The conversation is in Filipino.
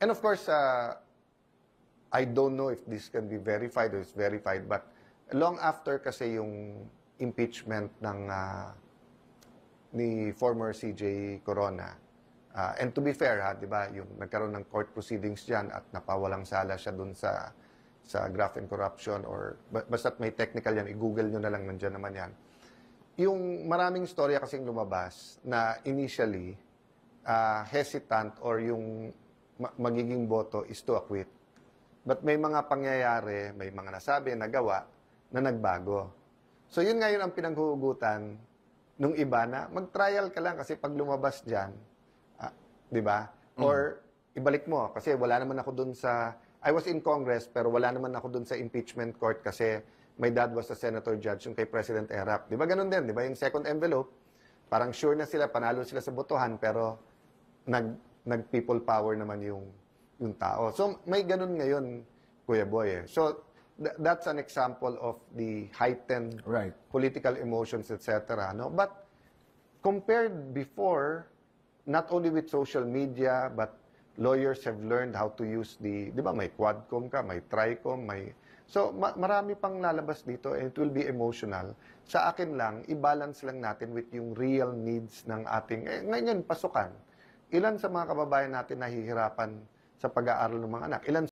And of course, I don't know if this can be verified or is verified, but long after kasi yung impeachment ng ni former CJ Corona, and to be fair, ha, di ba, yung nagkaroon ng court proceedings dyan at napawalang sala siya dun sa graft and corruption, or basta't may technical yan, i-google nyo na lang, nandyan naman yan. Yung maraming storya kasing lumabas na initially hesitant or yung magiging boto is to acquit. But may mga pangyayari, may mga nasabi, nagawa, na nagbago. So yun ngayon ang pinanghuhugutan nung iba na mag-trial ka lang kasi pag lumabas dyan, di ba? Or ibalik mo kasi wala naman ako dun sa, I was in Congress pero wala naman ako dun sa impeachment court kasi my dad was a senator judge yung kay President Erap. Di ba ganun din? Di ba yung second envelope, parang sure na sila, panalo sila sa botohan pero nag-people power naman yung tao. So, may ganun ngayon, Kuya Boy. So, that's an example of the heightened political emotions, etc. No? But, compared before, not only with social media, but lawyers have learned how to use di ba, may Quadcom ka, may Tricom, may... So, marami pang lalabas dito and it will be emotional. Sa akin lang, i-balance lang natin with yung real needs ng ating... ngayon, pasukan. Ilan sa mga kababayan natin nahihirapan sa pag-aaral ng mga anak? Ilan